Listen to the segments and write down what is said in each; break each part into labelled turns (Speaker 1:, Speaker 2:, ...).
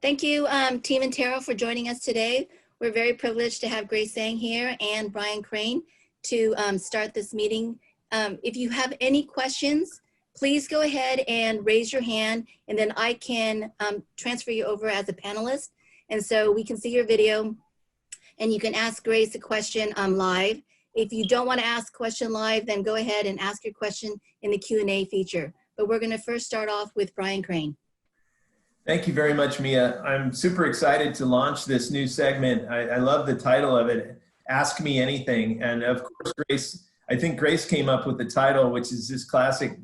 Speaker 1: Thank you, Team Intero, for joining us today. We're very privileged to have Grace Tsang here and Brian Crane to start this meeting. If you have any questions, please go ahead and raise your hand, and then I can transfer you over as a panelist. And so we can see your video, and you can ask Grace a question live. If you don't want to ask a question live, then go ahead and ask your question in the Q&A feature. But we're going to first start off with Brian Crane.
Speaker 2: Thank you very much, Mia. I'm super excited to launch this new segment. I love the title of it, Ask Me Anything. And of course, Grace, I think Grace came up with the title, which is this classic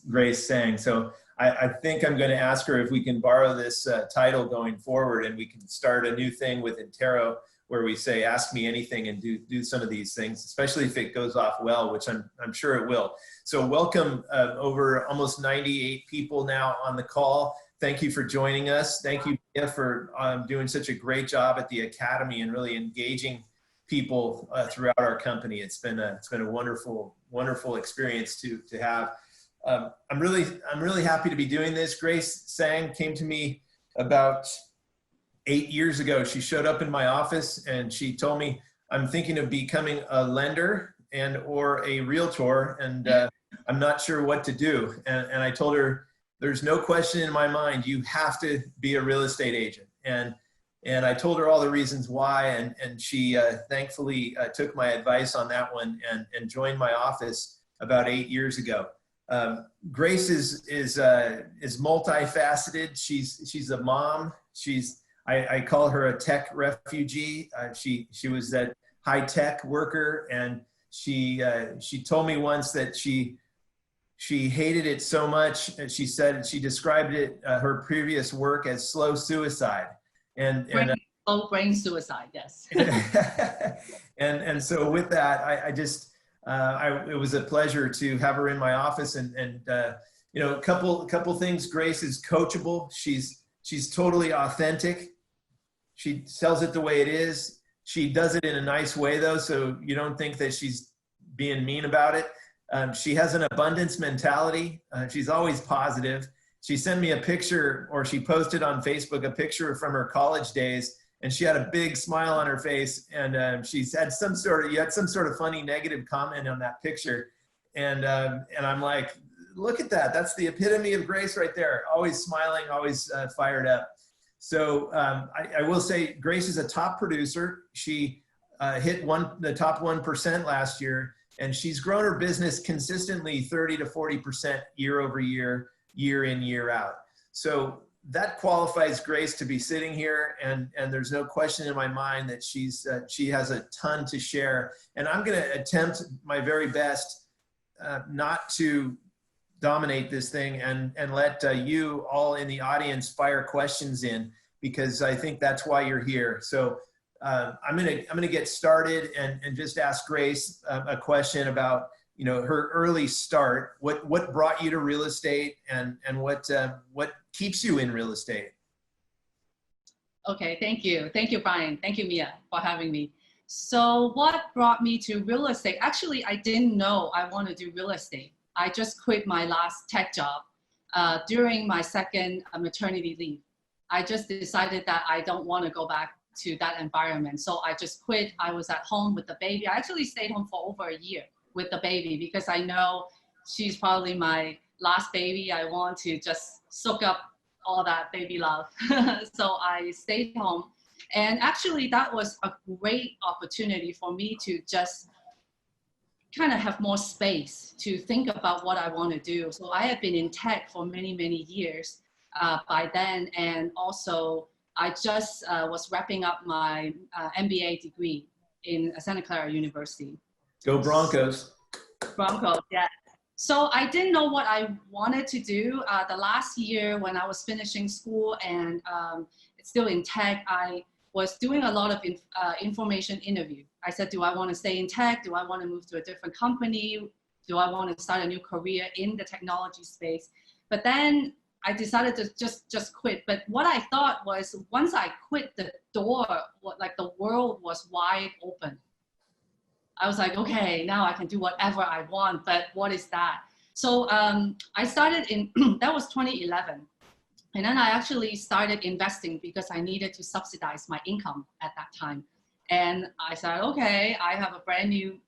Speaker 2: Grace Tsang. So I think I'm going to ask her if we can borrow this title going forward, and we can start a new thing with Intero where we say, ask me anything, and do some of these things, especially if it goes off well, which I'm sure it will. So welcome over almost 98 people now on the call. Thank you for joining us. Thank you, Mia, for doing such a great job at the Academy and really engaging people throughout our company. It's been a wonderful, wonderful experience to have. I'm really happy to be doing this. Grace Tsang came to me about 8 years ago. She showed up in my office and she told me, I'm thinking of becoming a lender or a realtor, and I'm not sure what to do. And I told her, there's no question in my mind, you have to be a real estate agent. And I told her all the reasons why, and she thankfully took my advice on that one and joined my office about 8 years ago. Grace is multifaceted. She's a mom. I call her a tech refugee. She was that high tech worker, and she told me once that she hated it so much. She said she described it, her previous work, as slow suicide.
Speaker 3: Slow brain suicide, yes.
Speaker 2: and so with that, it was a pleasure to have her in my office, and you know, a couple things. Grace is coachable. She's totally authentic. She tells it the way it is. She does it in a nice way, though, so you don't think that she's being mean about it. She has an abundance mentality. She's always positive. She sent me a picture, or she posted on Facebook a picture from her college days, and she had a big smile on her face, and she had some sort of funny negative comment on that picture, and I'm like, look at that. That's the epitome of Grace right there. Always smiling, always fired up. So I will say Grace is a top producer. She hit the top 1% last year, and she's grown her business consistently 30 to 40% year over year, year in, year out. So that qualifies Grace to be sitting here, and there's no question in my mind that she has a ton to share. And I'm going to attempt my very best not to dominate this thing and let you all in the audience fire questions in, because I think that's why you're here. So I'm gonna get started and just ask Grace a question about, you know, her early start. What brought you to real estate, and what keeps you in real estate?
Speaker 3: Okay, thank you, Brian. Thank you, Mia, for having me. So what brought me to real estate? Actually, I didn't know I wanted to do real estate. I just quit my last tech job during my second maternity leave. I just decided that I don't want to go back to that environment. So I just quit. I was at home with the baby. I actually stayed home for over a year with the baby, because I know she's probably my last baby. I want to just soak up all that baby love. So I stayed home. And actually that was a great opportunity for me to just kind of have more space to think about what I want to do. So I have been in tech for many, many years by then. And also I just was wrapping up my MBA degree in Santa Clara University.
Speaker 2: Go Broncos.
Speaker 3: Broncos, yeah. So I didn't know what I wanted to do. The last year when I was finishing school and still in tech, I was doing a lot of information interview. I said, do I want to stay in tech? Do I want to move to a different company? Do I want to start a new career in the technology space? But then I decided to just quit. But what I thought was, once I quit, the door, like the world was wide open. I was like, okay, now I can do whatever I want, but what is that? So I started in, that was 2011. And then I actually started investing because I needed to subsidize my income at that time. And I said, okay, I have a brand new,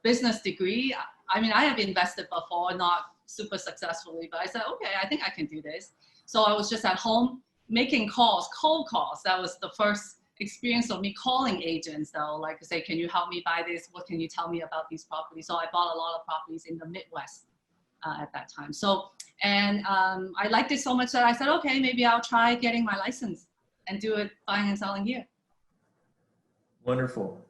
Speaker 3: business degree. I mean, I have invested before, not super successfully, but I said, okay, I think I can do this. So I was just at home making calls, cold calls. That was the first experience of me calling agents, though, like say, can you help me buy this? What can you tell me about these properties? So I bought a lot of properties in the Midwest at that time. So, and I liked it so much that I said, okay, maybe I'll try getting my license and do it buying and selling here.
Speaker 2: Wonderful.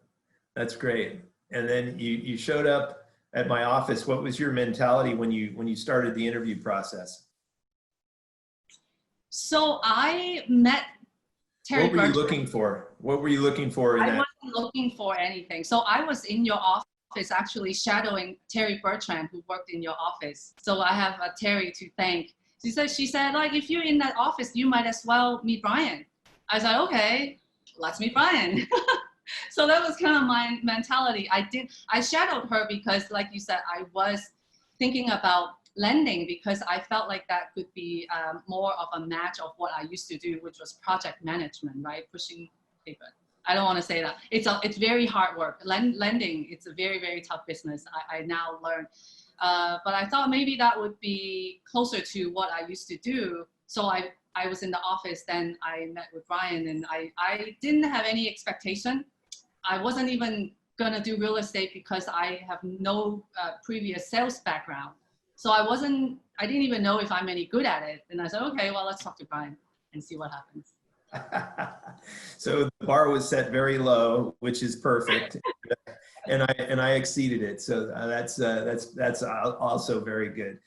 Speaker 2: That's great. And then you showed up at my office. What was your mentality when you started the interview process?
Speaker 3: So I met Terry.
Speaker 2: What were you looking for? What were you looking for in that?
Speaker 3: I wasn't looking for anything. So I was in your office actually shadowing Terry Bertrand, who worked in your office. So I have Terry to thank. She said, like, if you're in that office, you might as well meet Brian. I said, okay, let's meet Brian. So that was kind of my mentality. I shadowed her because, like you said, I was thinking about lending because I felt like that could be more of a match of what I used to do, which was project management, right? Pushing paper. I don't want to say that. It's very hard work. Lending, it's a very, very tough business. I now learned. But I thought maybe that would be closer to what I used to do. So I was in the office, then I met with Brian, and I didn't have any expectation. I wasn't even going to do real estate because I have no previous sales background. So I didn't even know if I'm any good at it. And I said, okay, well, let's talk to Brian and see what happens.
Speaker 2: So the bar was set very low, which is perfect. and I exceeded it. So that's also very good.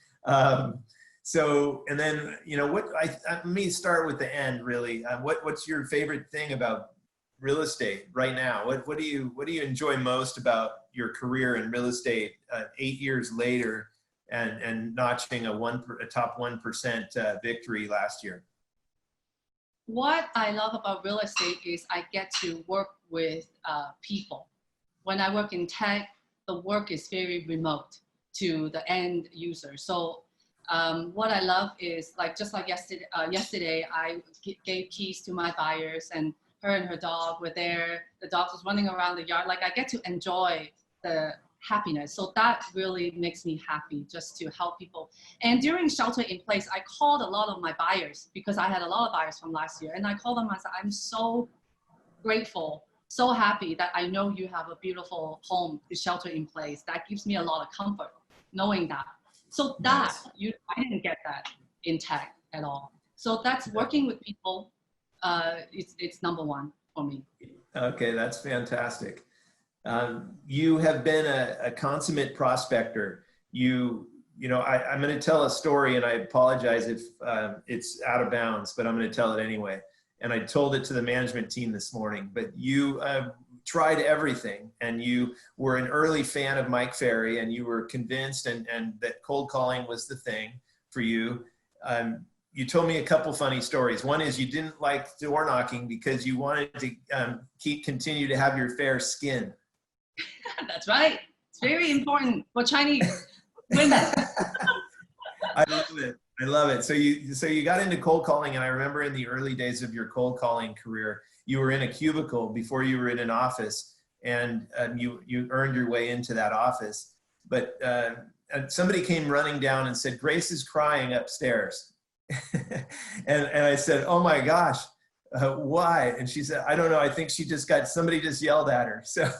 Speaker 2: So, and then, let me start with the end really. What's your favorite thing about real estate right now? What do you enjoy most about your career in real estate 8 years later and notching a top 1% victory last year?
Speaker 3: What I love about real estate is I get to work with people. When I work in tech, the work is very remote to the end user. So what I love is just like yesterday, I gave keys to my buyers, and her and her dog were there. The dog was running around the yard. I get to enjoy the happiness. So that really makes me happy, just to help people. And during shelter in place, I called a lot of my buyers because I had a lot of buyers from last year. And I called them, I said, I'm so grateful, so happy that I know you have a beautiful home to shelter in place. That gives me a lot of comfort knowing that. So that, I didn't get that in tech at all. So that's working with people. It's number one for me.
Speaker 2: Okay, that's fantastic. You have been a consummate prospector. I'm going to tell a story, and I apologize if it's out of bounds, but I'm going to tell it anyway. And I told it to the management team this morning, but you tried everything, and you were an early fan of Mike Ferry, and you were convinced and that cold calling was the thing for you. You told me a couple funny stories. One is you didn't like door knocking because you wanted to continue to have your fair skin.
Speaker 3: That's right. It's very important for Chinese women.
Speaker 2: I love it. I love it. So you got into cold calling, and I remember in the early days of your cold calling career, you were in a cubicle before you were in an office, and you earned your way into that office. But somebody came running down and said, "Grace is crying upstairs." and I said, "Oh my gosh, why?" And she said, "I don't know. I think somebody just yelled at her." So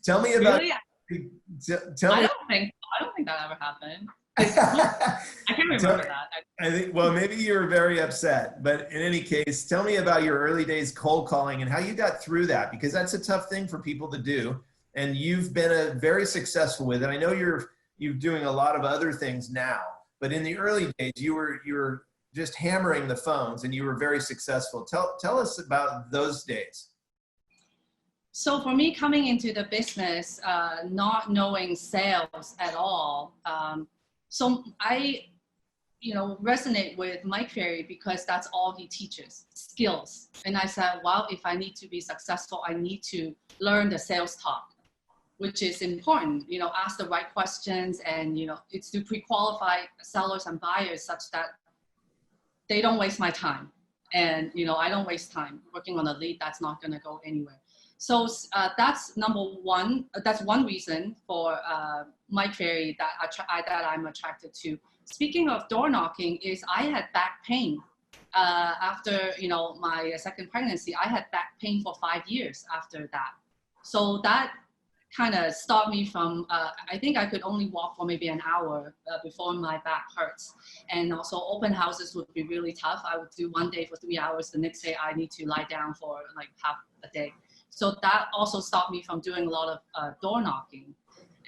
Speaker 2: tell me about.
Speaker 3: Really?
Speaker 2: I
Speaker 3: don't think that ever happened. I can't remember that.
Speaker 2: I think, well, maybe you were very upset, but in any case, tell me about your early days cold calling and how you got through that, because that's a tough thing for people to do. And you've been very successful with it. I know you're doing a lot of other things now, but in the early days, you were just hammering the phones and you were very successful. Tell us about those days.
Speaker 3: So for me, coming into the business, not knowing sales at all, so I, resonate with Mike Ferry because that's all he teaches, skills. And I said, well, if I need to be successful, I need to learn the sales talk, which is important, ask the right questions, and, it's to pre-qualify sellers and buyers such that they don't waste my time. And, you know, I don't waste time working on a lead that's not going to go anywhere. So that's number one. That's one reason for Mike Ferry that I'm attracted to. Speaking of door knocking, is I had back pain after, you know, my second pregnancy. I had back pain for 5 years after that. So that kind of stopped me from, I think I could only walk for maybe an hour before my back hurts. And also open houses would be really tough. I would do one day for 3 hours. The next day I need to lie down for like half a day. So that also stopped me from doing a lot of door knocking.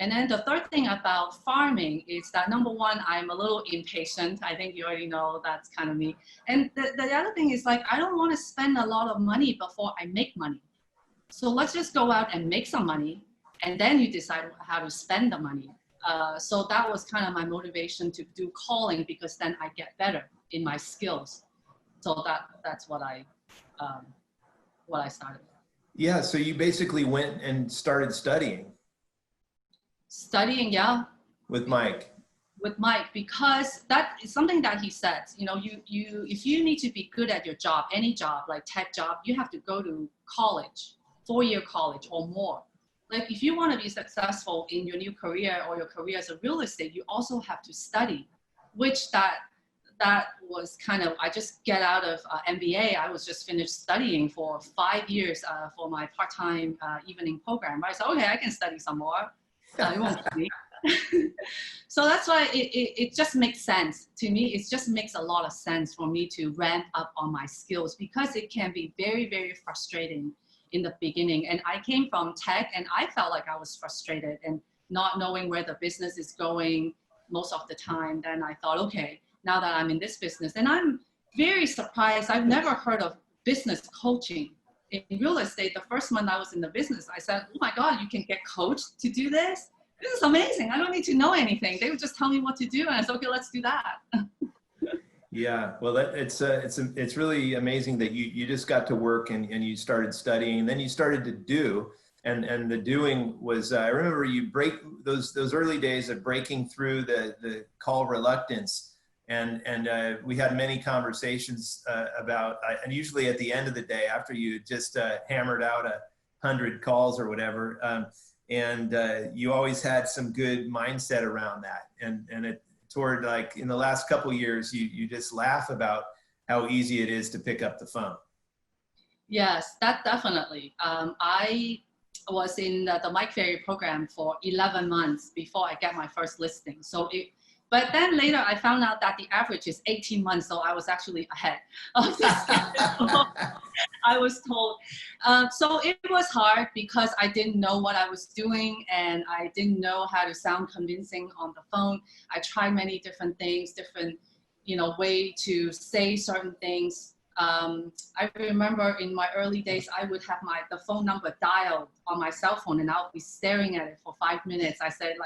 Speaker 3: And then the third thing about farming is that number one, I'm a little impatient. I think you already know that's kind of me. And the other thing is like, I don't want to spend a lot of money before I make money. So let's just go out and make some money, and then you decide how to spend the money. So that was kind of my motivation to do calling, because then I get better in my skills. So that's what I started.
Speaker 2: Yeah, so you basically went and started studying.
Speaker 3: Studying, yeah.
Speaker 2: With Mike.
Speaker 3: With Mike, because that is something that he said, you know, if you need to be good at your job, any job, like tech job, you have to go to college, 4-year college or more. Like if you want to be successful in your new career or your career as a real estate, you also have to study, which that was kind of, I just get out of MBA. I was just finished studying for 5 years for my part-time evening program, right? So, okay, I can study some more. It won't kill me. So that's why it just makes sense to me. It just makes a lot of sense for me to ramp up on my skills, because it can be very, very frustrating in the beginning. And I came from tech, and I felt like I was frustrated and not knowing where the business is going most of the time. Then I thought, okay, now that I'm in this business, and I'm very surprised. I've never heard of business coaching in real estate. The first month I was in the business, I said, oh my God, you can get coached to do this? This is amazing. I don't need to know anything. They would just tell me what to do. And I said, okay, let's do that.
Speaker 2: Yeah, well, it's really amazing that you just got to work and you started studying, and then you started to do, and the doing was, I remember you break those early days of breaking through the call reluctance. And we had many conversations about, and usually at the end of the day, after you just hammered out 100 calls or whatever, and you always had some good mindset around that. And it toward, like, in the last couple of years, you just laugh about how easy it is to pick up the phone.
Speaker 3: Yes, that definitely. I was in the Mike Ferry program for 11 months before I get my first listing. But then later I found out that the average is 18 months, so I was actually ahead of the schedule. I was told. So it was hard because I didn't know what I was doing, and I didn't know how to sound convincing on the phone. I tried many different things, different, way to say certain things. I remember in my early days, I would have the phone number dialed on my cell phone, and I would be staring at it for 5 minutes. I said,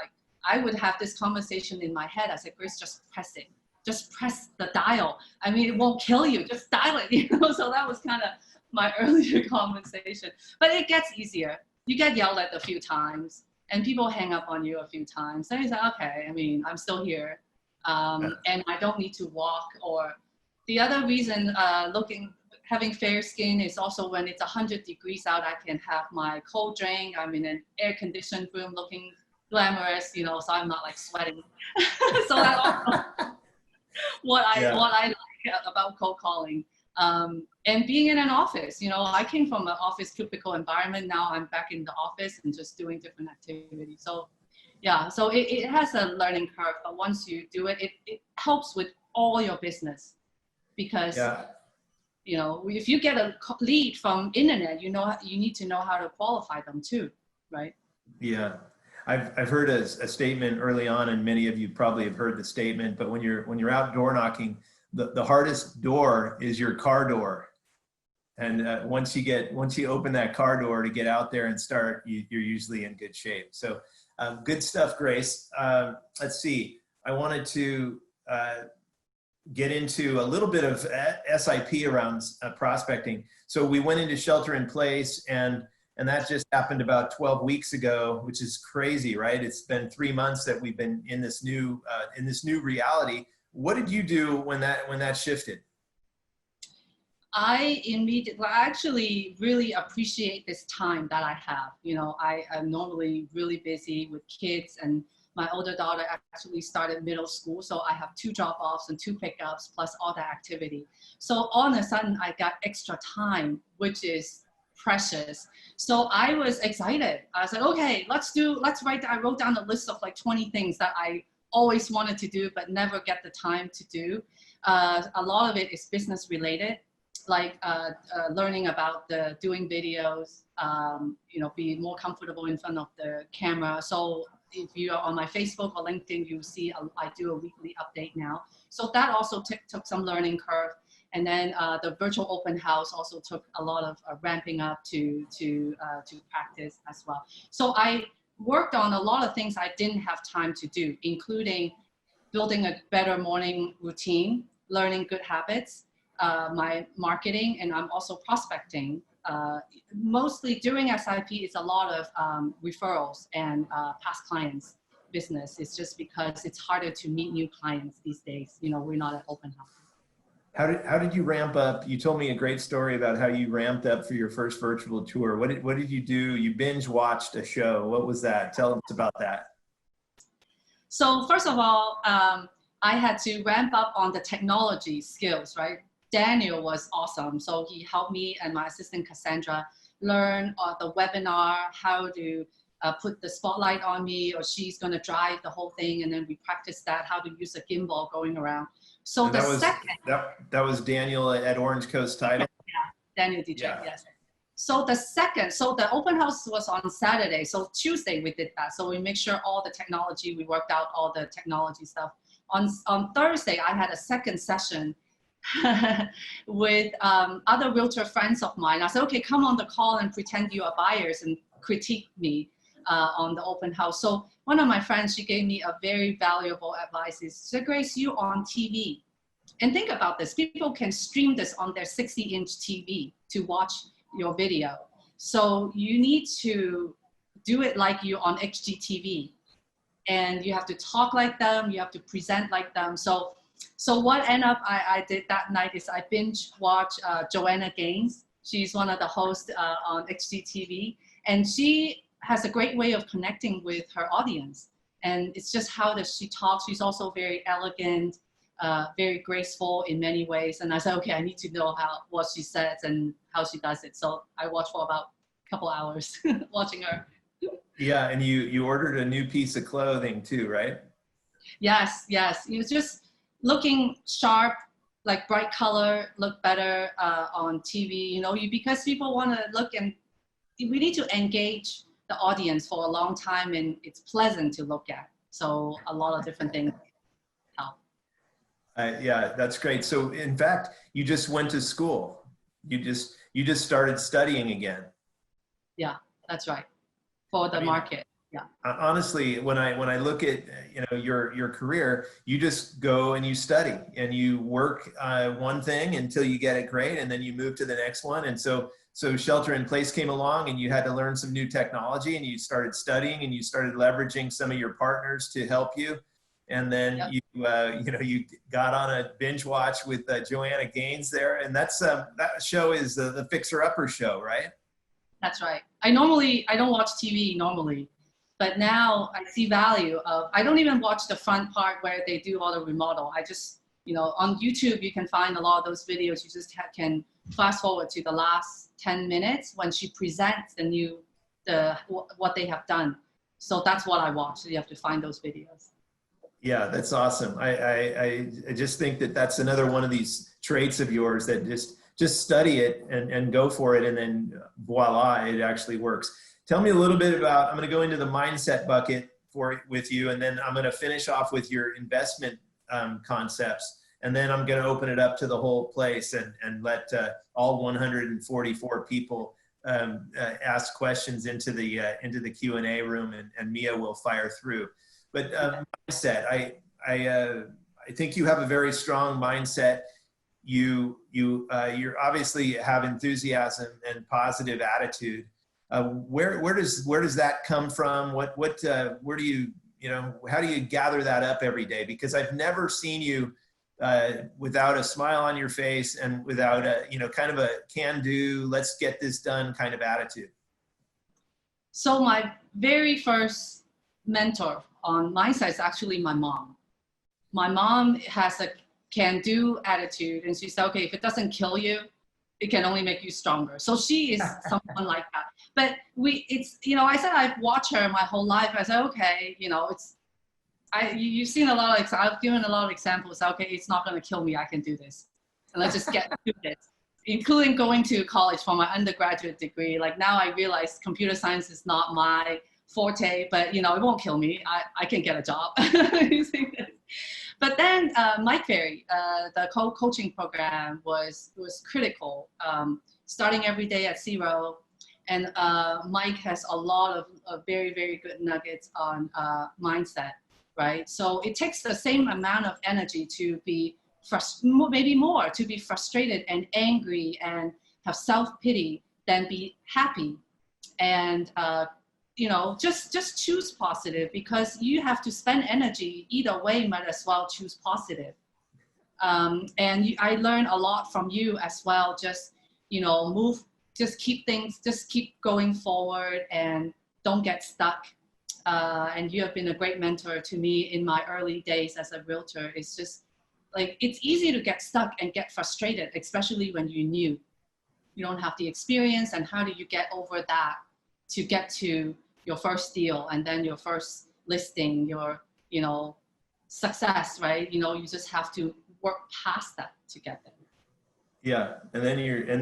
Speaker 3: I would have this conversation in my head. I said, Grace, just press it. Just press the dial. I mean, it won't kill you. Just dial it. So that was kind of my earlier conversation. But it gets easier. You get yelled at a few times, and people hang up on you a few times. Then you say, okay, I mean, I'm still here, and I don't need to walk. Or the other reason, having fair skin is also when it's 100 degrees out, I can have my cold drink. I'm in an air-conditioned room looking glamorous, so I'm not sweating. So that's also what I like about cold calling. And being in an office, I came from an office cubicle environment. Now I'm back in the office and just doing different activities. So yeah, so it has a learning curve, but once you do it, it helps with all your business, because if you get a lead from internet, you need to know how to qualify them too, right?
Speaker 2: Yeah. I've heard a statement early on, and many of you probably have heard the statement, but when you're out door knocking, the hardest door is your car door. And once you open that car door to get out there and start, you're usually in good shape. So good stuff, Grace. Let's see. I wanted to get into a little bit of SIP around prospecting. So we went into shelter in place, and that just happened about 12 weeks ago, which is crazy, right? It's been 3 months that we've been in this new reality. What did you do when that shifted?
Speaker 3: I actually really appreciate this time that I have. You know, I am normally really busy with kids, and my older daughter actually started middle school. So I have 2 drop-offs and 2 pickups plus all the activity. So all of a sudden I got extra time, which is precious. So I was excited. I said, okay, I wrote down a list of like 20 things that I always wanted to do, but never get the time to do. A lot of it is business related, like learning about doing videos, you know, be more comfortable in front of the camera. So if you are on my Facebook or LinkedIn, you see I do a weekly update now. So that also took some learning curve. And then the virtual open house also took a lot of ramping up to practice as well. So I worked on a lot of things I didn't have time to do, including building a better morning routine, learning good habits, my marketing, and I'm also prospecting. Mostly during SIP, it's a lot of referrals and past clients business. It's just because it's harder to meet new clients these days. You know, we're not at open house.
Speaker 2: How did you ramp up? You told me a great story about how you ramped up for your first virtual tour. What did you do? You binge watched a show. What was that? Tell us about that.
Speaker 3: So first of all, I had to ramp up on the technology skills, right? Daniel was awesome. So he helped me and my assistant Cassandra learn the webinar, how to put the spotlight on me, or she's going to drive the whole thing. And then we practiced that, how to use a gimbal going around. So that
Speaker 2: was Daniel at Orange Coast Title.
Speaker 3: Yeah, Daniel DJ, yes. So the open house was on Saturday. So Tuesday we did that. So we make sure all the technology, we worked out all the technology stuff. On Thursday, I had a second session with other realtor friends of mine. I said, okay, come on the call and pretend you are buyers and critique me on the open house. So one of my friends, she gave me a very valuable advice. She said, Grace, you on TV. And think about this. People can stream this on their 60-inch TV to watch your video. So you need to do it like you're on HGTV. And you have to talk like them. You have to present like them. So what I did that night is I binge watched Joanna Gaines. She's one of the hosts on HGTV. And she has a great way of connecting with her audience. And it's just how does she talk. She's also very elegant, very graceful in many ways. And I said, okay, I need to know what she says and how she does it. So I watched for about a couple hours watching her.
Speaker 2: Yeah, and you ordered a new piece of clothing too, right?
Speaker 3: Yes. It was just looking sharp, like bright color, look better on TV, you know, because people want to look, and we need to engage the audience for a long time, and it's pleasant to look at. So a lot of different things help.
Speaker 2: Yeah, that's great. So in fact, you just went to school. You just started studying again.
Speaker 3: Yeah, that's right. For the market. Yeah.
Speaker 2: Honestly, when I look at your career, you just go and you study and you work one thing until you get it great, and then you move to the next one. And so shelter in place came along, and you had to learn some new technology, and you started studying, and you started leveraging some of your partners to help you. And then you got on a binge watch with Joanna Gaines there, and that show is the Fixer Upper show, right? That's
Speaker 3: right. I don't watch TV normally, but now I see value of, I don't even watch the front part where they do all the remodel. I just, on YouTube, you can find a lot of those videos. You just can fast forward to the last 10 minutes when she presents what they have done. So that's what I watch. So you have to find those videos. Yeah, that's awesome. I just think that that's another one of these traits of yours that just study it and go for it, and then voila, it actually works. Tell me a little bit about, I'm going to go into the mindset bucket with you, and then I'm going to finish off with your investment concepts, and then I'm going to open it up to the whole place and let all 144 people ask questions into the Q&A room, and Mia will fire through. But mindset, I think you have a very strong mindset. You obviously have enthusiasm and positive attitude. Where does that come from? Where do you how do you gather that up every day? Because I've never seen you
Speaker 2: without a smile on your face and without a, kind of a can do, let's get this done kind of attitude?
Speaker 3: So my very first mentor on my side is actually my mom. My mom has a can-do attitude, and she said, okay, if it doesn't kill you, it can only make you stronger. So she is someone like that. But I said I've watched her my whole life. I said, okay, you've seen a lot of, I've given a lot of examples. Okay, it's not going to kill me. I can do this. And let's just get to this, including going to college for my undergraduate degree. Like now I realize computer science is not my forte, but it won't kill me. I can get a job. But then Mike Ferry, the coaching program was critical, starting every day at 0. And Mike has a lot of very, very good nuggets on mindset, right? So it takes the same amount of energy to be maybe more, to be frustrated and angry and have self-pity than be happy. And just choose positive, because you have to spend energy either way. Might as well choose positive. I learned a lot from you as well. Just just keep going forward and don't get stuck. And you have been a great mentor to me in my early days as a realtor. It's just like, it's easy to get stuck and get frustrated, especially when you're new. You don't have the experience, and how do you get over that to get to your first deal and then your first listing, your success, right? You just have to work past that to get there.
Speaker 2: Yeah, and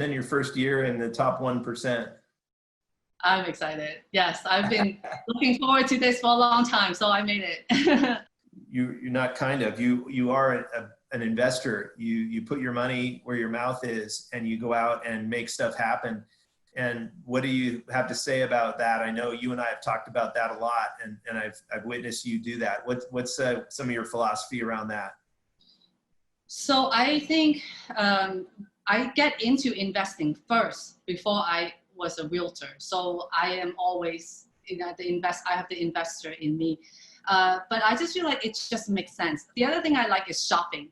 Speaker 2: then your first year in the top 1%.
Speaker 3: I'm excited. Yes, I've been looking forward to this for a long time, so I made it.
Speaker 2: You're not kind of. You are an investor. You put your money where your mouth is, and you go out and make stuff happen. And what do you have to say about that? I know you and I have talked about that a lot, and I've witnessed you do that. What's some of your philosophy around that?
Speaker 3: So I think I get into investing first before I was a realtor. So I am always I have the investor in me. But I just feel like it just makes sense. The other thing I like is shopping.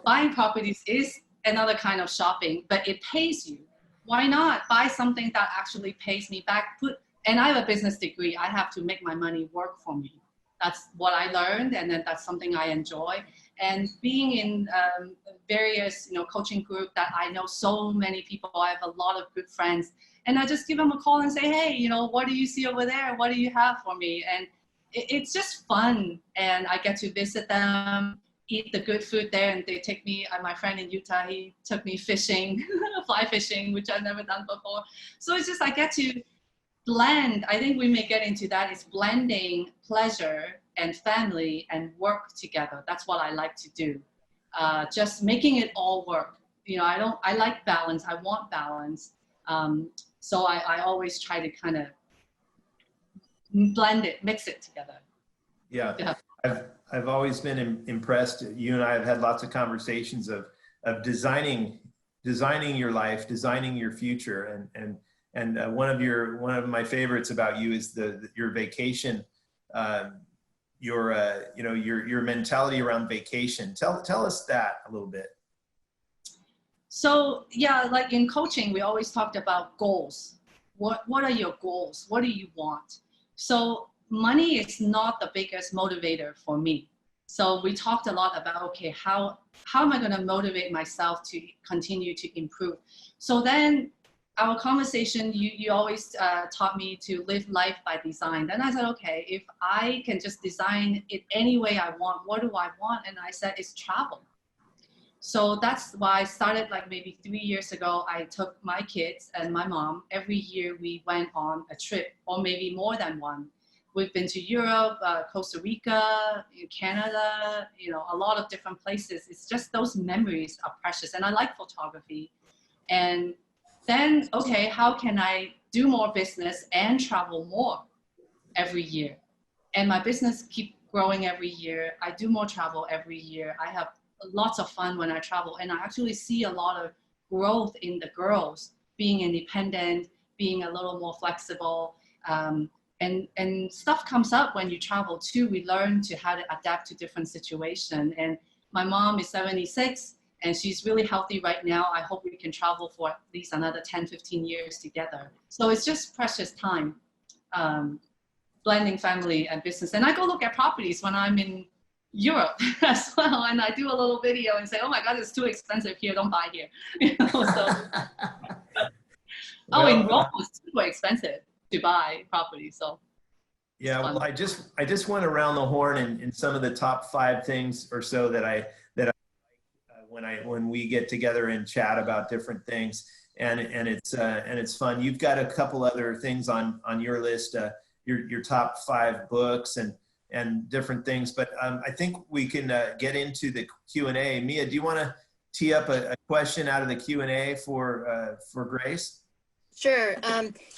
Speaker 3: Buying properties is another kind of shopping, but it pays you. Why not buy something that actually pays me back? And I have a business degree. I have to make my money work for me. That's what I learned, and then that's something I enjoy. And being in various coaching group that I know so many people, I have a lot of good friends, and I just give them a call and say, hey, what do you see over there? What do you have for me? And it's just fun, and I get to visit them, eat the good food there, and they take me, my friend in Utah, he took me fishing, fly fishing, which I've never done before. So it's just, I get to blend. I think we may get into that, is blending pleasure and family and work together. That's what I like to do. Just making it all work. I like balance. I want balance. So I always try to kind of blend it, mix it together.
Speaker 2: Yeah. I've always been impressed. You and I have had lots of conversations of designing your life, designing your future, and one of my favorites about you is your vacation, your mentality around vacation. Tell us that a little bit.
Speaker 3: So yeah, like in coaching, we always talked about goals. What are your goals? What do you want? So money is not the biggest motivator for me. So we talked a lot about, okay, how am I going to motivate myself to continue to improve? So then our conversation, you always taught me to live life by design. Then I said, okay, if I can just design it any way I want, what do I want? And I said, it's travel. So that's why I started, like maybe 3 years ago. I took my kids and my mom. Every year we went on a trip, or maybe more than one. We've been to Europe, Costa Rica, Canada, a lot of different places. It's just those memories are precious. And I like photography. And then, okay, how can I do more business and travel more every year? And my business keep growing every year. I do more travel every year. I have lots of fun when I travel, and I actually see a lot of growth in the girls being independent, being a little more flexible, and stuff comes up when you travel too. We learn how to adapt to different situations, and My mom is 76 and she's really healthy right now. I hope we can travel for at least another 10, 15 years together. So it's just precious time, blending family and business. And I go look at properties when I'm in Europe as well. And I do a little video and say, oh my God, it's too expensive here. Don't buy here. You know, so.
Speaker 2: Well,
Speaker 3: in Rome, it's super expensive to buy property. So.
Speaker 2: Yeah, well, I just went around the horn in some of the top 5 things or so that I when we get together and chat about different things, and it's fun. You've got a couple other things on your list, your top 5 books and different things, but I think we can get into the Q&A. Mia, do you want to tee up a question out of the Q&A for Grace?
Speaker 1: Sure.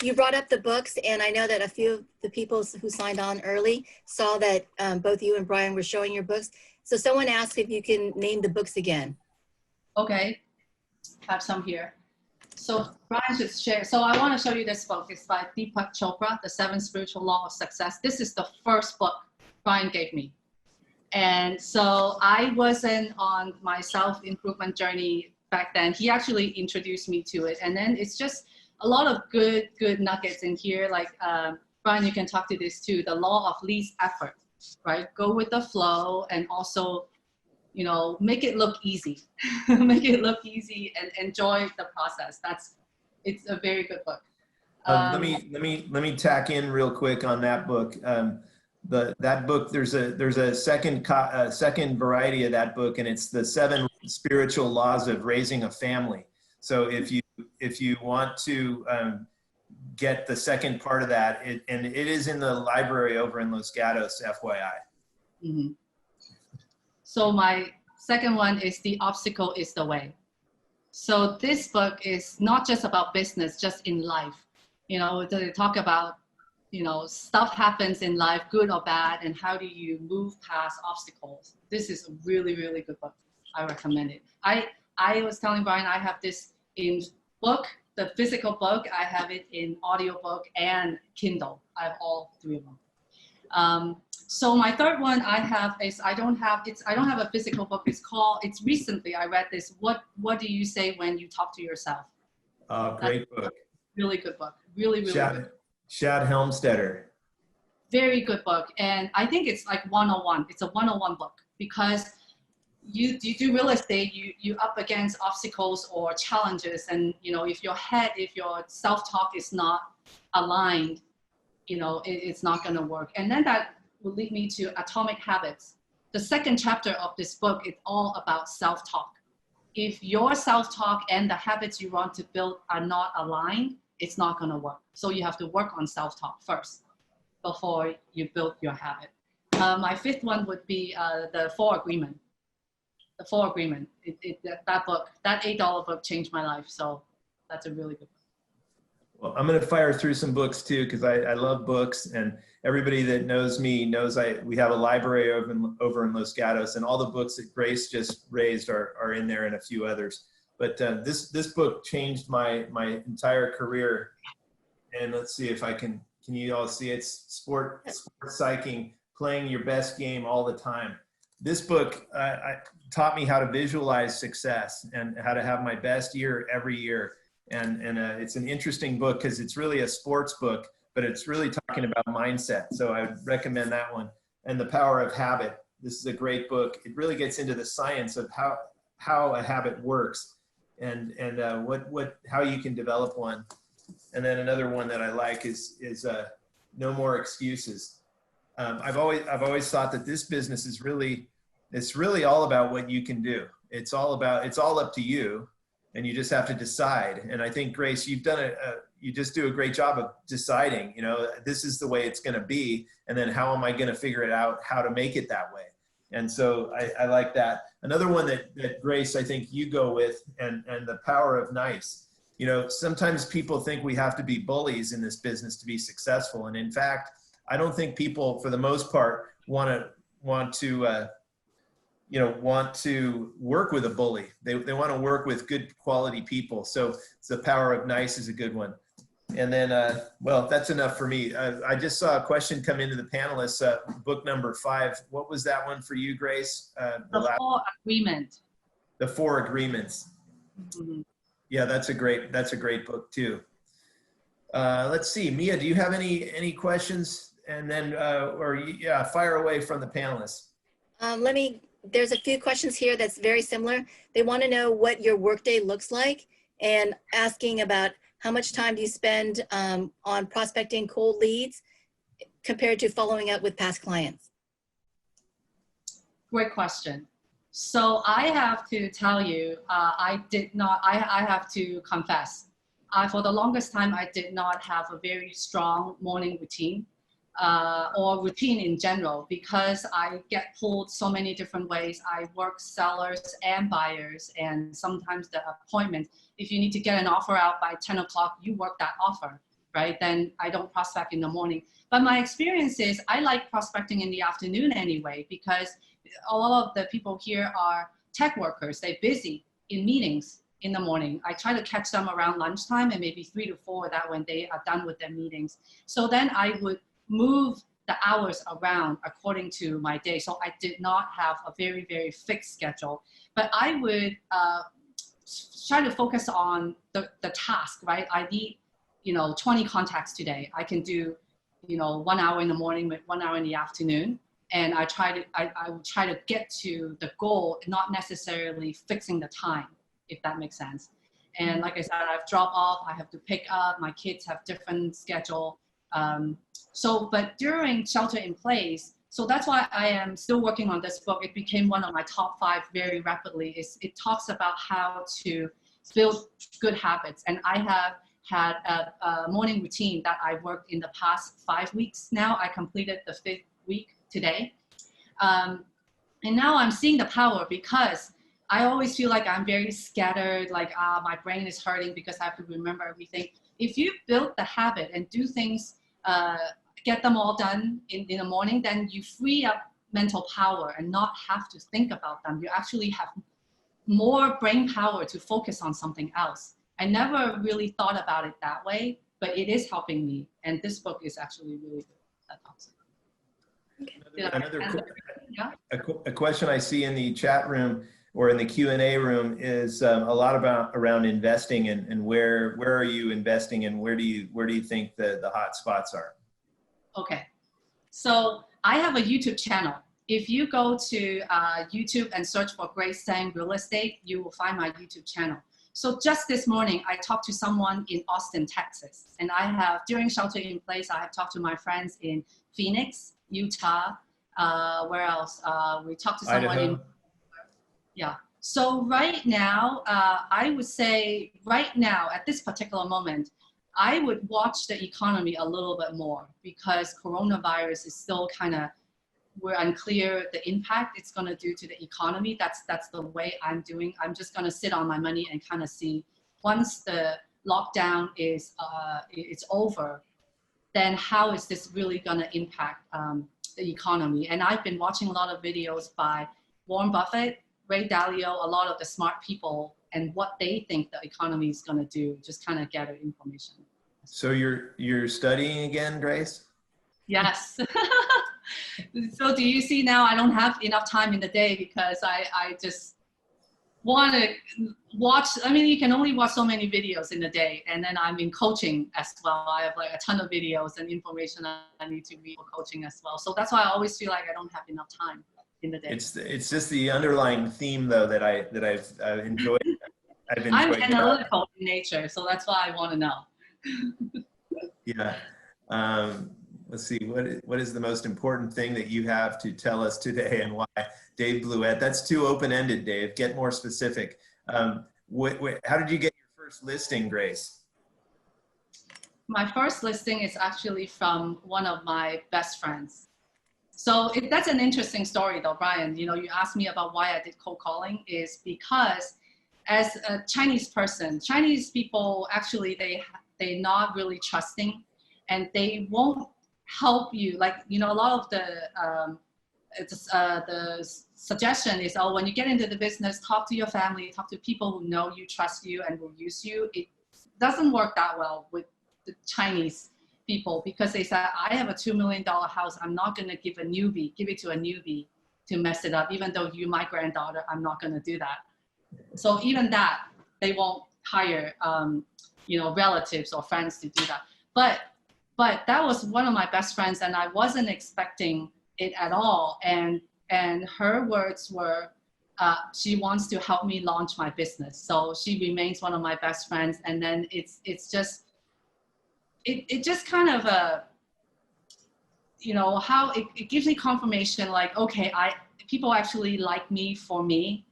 Speaker 1: You brought up the books, and I know that a few of the people who signed on early saw that both you and Brian were showing your books. So someone asked if you can name the books again.
Speaker 3: Okay, have some here. So Brian should share. So I want to show you this book. It's by Deepak Chopra, The 7 Spiritual Law of Success. This is the first book Brian gave me. And so I wasn't on my self-improvement journey back then. He actually introduced me to it. And then it's just a lot of good nuggets in here. Like Brian, you can talk to this too. The law of least effort, right? Go with the flow, and also, you know, make it look easy. Make it look easy and enjoy the process. It's a very good book.
Speaker 2: Let me tack in real quick on that book. That book, there's a second variety of that book, and it's the 7 spiritual laws of raising a family. So if you want to get the second part of that, and it is in the library over in Los Gatos, FYI.
Speaker 3: Mm-hmm. So my second one is The Obstacle is the Way. So this book is not just about business, just in life. You know, they talk about, you know, stuff happens in life, good or bad, and how do you move past obstacles. This is a really, really good book. I recommend it. I was telling Brian, I have this in book, the physical book. I have it in audiobook and Kindle. I have all 3 of them. So my third one I have is, I don't have a physical book. It's recently I read this. What do you say when you talk to yourself?
Speaker 2: Great book.
Speaker 3: Really good book. Really good.
Speaker 2: Shad Helmstetter.
Speaker 3: Very good book. And I think it's like 101. It's a 101 book, because you do real estate, you up against obstacles or challenges. And, you know, if your self-talk is not aligned, you know, it's not going to work. And then that will lead me to Atomic Habits. The second chapter of this book is all about self-talk. If your self-talk and the habits you want to build are not aligned, it's not going to work. So you have to work on self-talk first before you build your habit. My 5th one would be the 4 Agreement. The 4 Agreement. That book, that $8 book changed my life. So that's a really good book.
Speaker 2: Well, I'm going to fire through some books too, because I love books, and everybody that knows me knows we have a library over in Los Gatos, and all the books that Grace just raised are in there, and a few others. But this book changed my entire career. And let's see if can you all see it? Sport Psyching, playing your best game all the time. This book taught me how to visualize success and how to have my best year every year. And it's an interesting book because it's really a sports book, but it's really talking about mindset. So I would recommend that one. And The Power of Habit. This is a great book. It really gets into the science of how a habit works and how you can develop one. And then another one that I like is No More Excuses. I've always thought that this business is really all about what you can do. It's all up to you, and you just have to decide. And I think, Grace, you've done you just do a great job of deciding, you know, this is the way it's going to be. And then how am I going to figure it out, how to make it that way? And so I like that. Another one that Grace, I think you go with, and The Power of Nice. You know, sometimes people think we have to be bullies in this business to be successful. And in fact, I don't think people, for the most part, want to work with a bully. They want to work with good quality people. So The Power of Nice is a good one. And then, well, that's enough for me. I just saw a question come into the panelists, book number 5. What was that one for you, Grace?
Speaker 3: The 4 Agreement.
Speaker 2: The 4 Agreements.
Speaker 3: Mm-hmm.
Speaker 2: Yeah, that's a great book too. Let's see, Mia, do you have any questions? And then, yeah, fire away from the panelists.
Speaker 1: There's a few questions here that's very similar. They want to know what your workday looks like and asking about how much time do you spend on prospecting cold leads compared to following up with past clients?
Speaker 3: Great question. So I have to tell you, I have to confess, for the longest time, I did not have a very strong morning routine or routine in general, because I get pulled so many different ways. I work sellers and buyers, and sometimes the appointment, if you need to get an offer out by 10 o'clock, you work that offer, right? Then I don't prospect in the morning. But my experience is I like prospecting in the afternoon anyway, because a lot of the people here are tech workers. They're busy in meetings in the morning. I try to catch them around lunchtime and maybe 3 to 4, that when they are done with their meetings. So then I would move the hours around according to my day. So I did not have a very, very fixed schedule, but I would try to focus on the task, right? I need, 20 contacts today. I can do, 1 hour in the morning with 1 hour in the afternoon. And I would try to get to the goal, not necessarily fixing the time, if that makes sense. And like I said, I've dropped off, I have to pick up, my kids have different schedule. But during shelter in place, so that's why I am still working on this book. It became one of my top 5 very rapidly. It talks about how to build good habits. And I have had a morning routine that I worked in the past 5 weeks now. I completed the 5th week today. And now I'm seeing the power, because I always feel like I'm very scattered, like my brain is hurting because I have to remember everything. If you build the habit and do things, get them all done in the morning, then you free up mental power and not have to think about them. You actually have more brain power to focus on something else. I never really thought about it that way, but it is helping me. And this book is actually really good. That helps.
Speaker 2: A question I see in the chat room or in the Q&A room is a lot around investing and where are you investing and where do you think the hot spots are?
Speaker 3: Okay, so I have a YouTube channel. If you go to YouTube and search for Grace Tsang Real Estate, you will find my YouTube channel. So just this morning, I talked to someone in Austin, Texas, and during shelter in place, I have talked to my friends in Phoenix, Utah, where else? We talked to someone in, yeah. So right now, I would say right now, at this particular moment, I would watch the economy a little bit more, because coronavirus is still we're unclear the impact it's going to do to the economy. That's the way I'm doing. I'm just going to sit on my money and kind of see, once the lockdown is it's over, then how is this really going to impact the economy? And I've been watching a lot of videos by Warren Buffett, Ray Dalio, a lot of the smart people, and what they think the economy is going to do, just kind of gather information.
Speaker 2: So you're studying again, Grace?
Speaker 3: Yes. So do you see now I don't have enough time in the day, because I just want to watch. I mean, you can only watch so many videos in a day, and then I'm in coaching as well. I have like a ton of videos and information I need to read for coaching as well. So that's why I always feel like I don't have enough time in the day.
Speaker 2: It's just the underlying theme though that I've enjoyed.
Speaker 3: I'm analytical in nature, so that's why I want to know.
Speaker 2: Yeah. Let's see, what is the most important thing that you have to tell us today, and why? Dave Bluette, that's too open-ended, Dave. Get more specific. How did you get your first listing, Grace?
Speaker 3: My first listing is actually from one of my best friends. So that's an interesting story though, Brian. You asked me about why I did cold calling, is because as a Chinese person, Chinese people actually, they're not really trusting, and they won't help you. Like, a lot of the suggestion is, oh, when you get into the business, talk to your family, talk to people who know you, trust you, and will use you. It doesn't work that well with the Chinese people, because they said, I have a $2 million house. I'm not going to give it to a newbie to mess it up. Even though you're my granddaughter, I'm not going to do that. So even that, they won't hire, relatives or friends to do that. But that was one of my best friends, and I wasn't expecting it at all. And her words were, she wants to help me launch my business. So she remains one of my best friends. And then it's just, it just kind of, how it gives me confirmation, like, okay, people actually like me for me,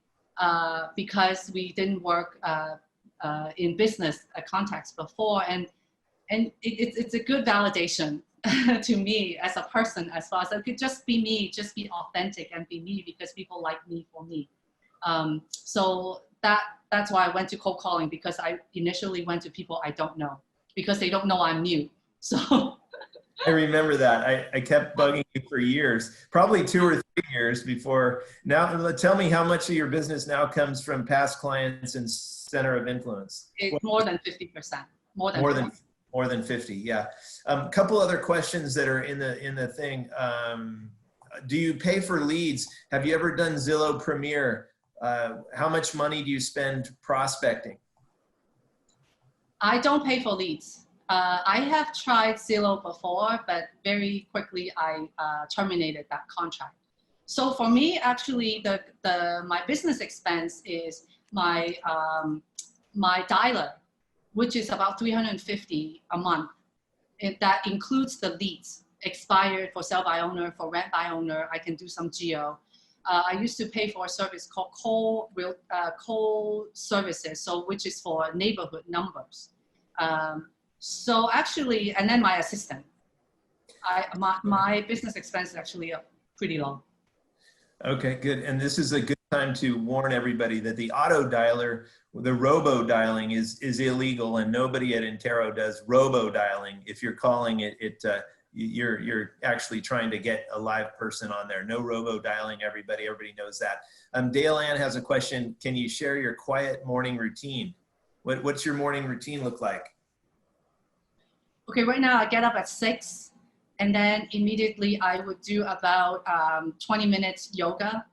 Speaker 3: because we didn't work in business context before. And it's a good validation to me as a person, as far as I could just be me, just be authentic and be me, because people like me for me. So that's why I went to cold calling, because I initially went to people I don't know, because they don't know I'm new. So
Speaker 2: I remember that. I kept bugging you for years, probably 2 or 3 years before. Now, tell me how much of your business now comes from past clients and center of influence.
Speaker 3: it's more than 50%. More than
Speaker 2: 50, yeah. Couple other questions that are in the thing. Do you pay for leads? Have you ever done Zillow Premier? How much money do you spend prospecting?
Speaker 3: I don't pay for leads. I have tried Zillow before, but very quickly I terminated that contract. So for me, actually, my business expense is my dialer, which is about $350 a month. That includes the leads, expired, for sell by owner, for rent by owner. I can do some geo. I used to pay for a service called call services, so which is for neighborhood numbers. So actually, and then my assistant. My business expense is actually pretty low.
Speaker 2: Okay, good. And this is a good time to warn everybody that the auto dialer, the robo dialing is illegal, and nobody at Intero does robo dialing. If you're calling it, you're actually trying to get a live person on there. No robo dialing, everybody knows that. Dale Ann has a question. Can you share your quiet morning routine? What's your morning routine look like?
Speaker 3: Okay, right now I get up at 6, and then immediately I would do about 20 minutes yoga.